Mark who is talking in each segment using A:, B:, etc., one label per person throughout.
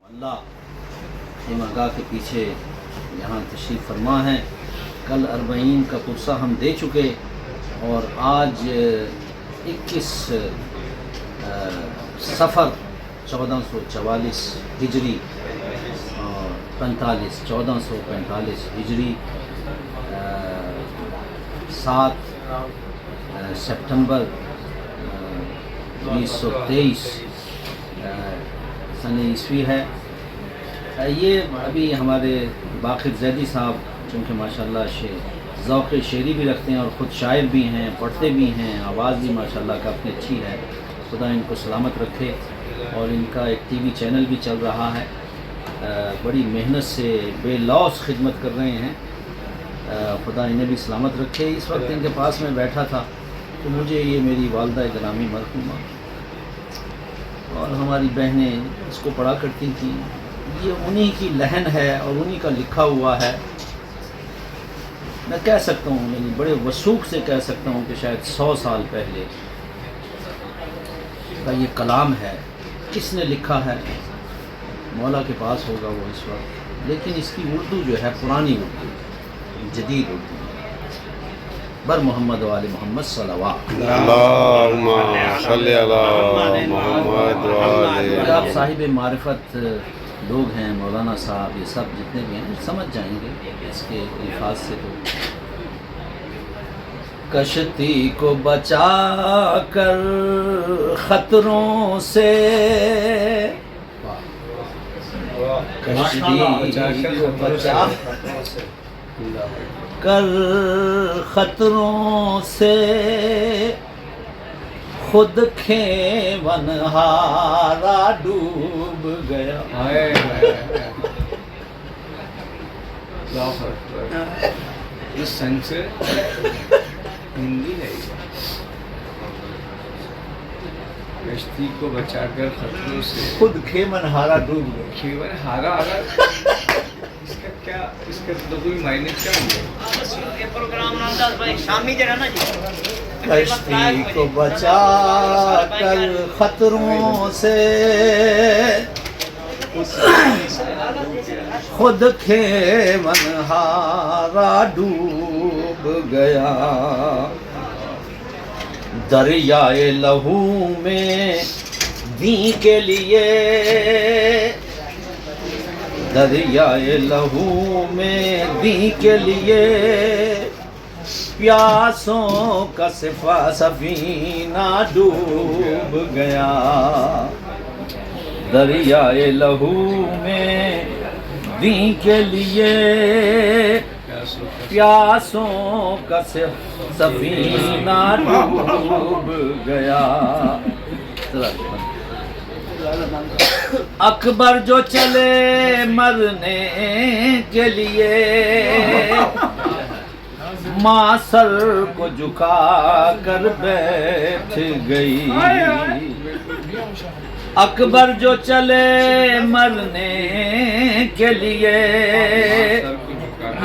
A: اللہ خیمہ کے پیچھے یہاں تشریف فرما ہے۔ کل 40 کا پرسہ ہم دے چکے اور آج 21 صفر 1444 ہجری اور 1445 ہجری 7 سپٹمبر 2023 سن عیسوی ہے۔ یہ ابھی ہمارے باقر زیدی صاحب چونکہ ماشاءاللہ ذوق شعری بھی رکھتے ہیں اور خود شاعر بھی ہیں، پڑھتے بھی ہیں، آواز بھی ماشاءاللہ کافی اچھی ہے، خدا ان کو سلامت رکھے۔ اور ان کا ایک ٹی وی چینل بھی چل رہا ہے، بڑی محنت سے بے لوث خدمت کر رہے ہیں، خدا انہیں بھی سلامت رکھے۔ اس وقت ان کے پاس میں بیٹھا تھا تو مجھے یہ میری والدہ گرامی مرحومہ اور ہماری بہنیں اس کو پڑھا کرتی تھیں، یہ انہی کی لحن ہے اور انہی کا لکھا ہوا ہے۔ میں کہہ سکتا ہوں، یعنی بڑے وثوق سے کہہ سکتا ہوں کہ شاید 100 سال پہلے کا یہ کلام ہے۔ کس نے لکھا ہے؟ مولا کے پاس ہوگا وہ اس وقت، لیکن اس کی اردو جو ہے پرانی اردو، جدید اردو، بر محمد و آل محمد صلوات۔
B: اللہم صلی علی محمد و آل
A: آپ صاحب معرفت لوگ ہیں، مولانا صاحب، یہ سب جتنے بھی ہیں سمجھ جائیں گے اس کے الفاظ سے۔ تو کشتی کو بچا کر خطروں سے، کشتی کو بچا کر خطروں سے، خود کھیون ہارا ڈوب گیا۔
C: اس سنگ سے ہندی ہے، کشتی کو بچا کر خطروں سے،
A: خود کھیون ہارا ڈوب گیا۔
C: کھیون ہارا اس کا کیا، اس کا کوئی معنی کیا ہوگا؟
D: یہ پروگرام نامداز بھائی شامی جرا نا جی،
A: کشتی کو بچا کر خطروں سے، خود کھیون ہارا ڈوب گیا۔ دریائے لہو میں دین کے لیے، دریائے لہو میں دین کے لیے، پیاسوں کا سفینہ ڈوب گیا۔ دریائے لہو میں دین کے لیے، پیاسوں کا سفینہ ڈوب گیا۔ اکبر جو چلے مرنے کے لیے، ماں سر کو جھکا کر بیٹھ گئی۔ اکبر جو چلے مرنے کے لیے،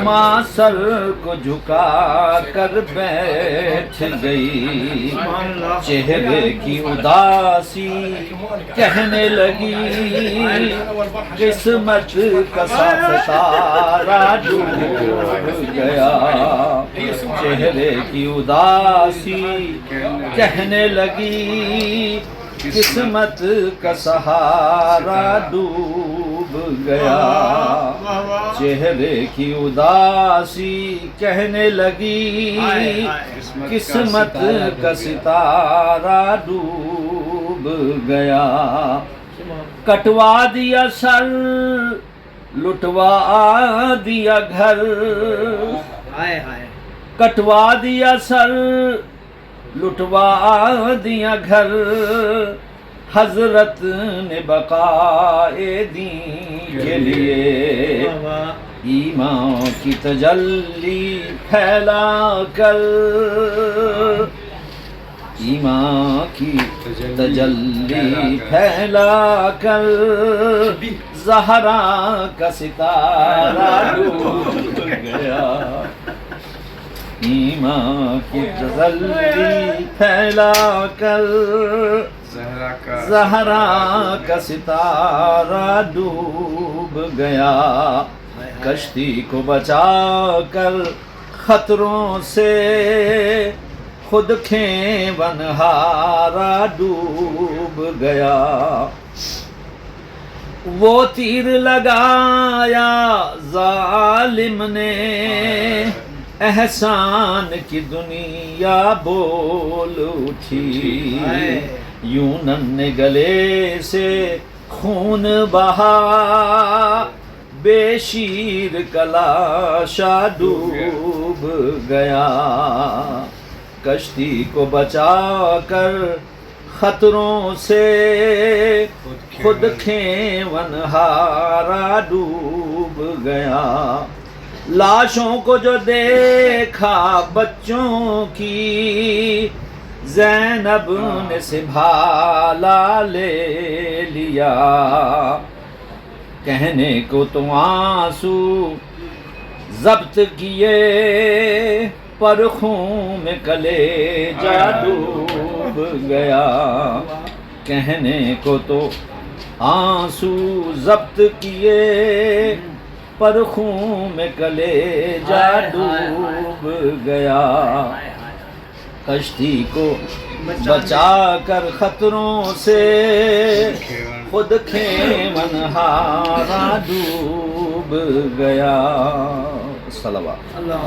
A: ماں سر کو جھکا کر بیٹھ گئی۔ چہرے کی اداسی کہنے لگی، قسمت کا ستارہ ڈوب گیا۔ چہرے کی اداسی کہنے لگی، قسمت کا سہارا ڈوب گیا۔ چہرے کی اداسی کہنے لگی، قسمت کا ستارہ ڈوب گیا۔ کٹوا دیا سر، لٹوا دیا گھر، کٹوا دیا سر، لٹوا دیا گھر، حضرت نے بقائے دین کے لیے ایمان کی تجلی پھیلا کر، ایمان کی تجلی پھیلا کر، زہرا کا ستارہ ڈوب گیا۔ ایمان کی تجلی پھیلا کر زہرا کا ستارہ ڈوب گیا، کشتی کو بچا کر خطروں سے خود کھیون ہارا ڈوب گیا۔ وہ تیر لگایا ظالم نے، احسان کی دنیا بول اٹھی، یوں ننھے گلے سے خون بہا، بے شیر کا لاشا ڈوب گیا، کشتی کو بچا کر خطروں سے خود کھیون ہارا ڈوب گیا۔ لاشوں کو جو دیکھا بچوں کی، زینب نے سنبھالا لے لیا، کہنے کو تو آنسو ضبط کیے، پر خون میں کلیجہ ڈوب گیا، کہنے کو تو آنسو ضبط کیے، پر خون میں کلیجہ ڈوب گیا، کشتی کو بچا کر خطروں سے خود کھیون ہارا ڈوب گیا۔ صلوات
C: اللہ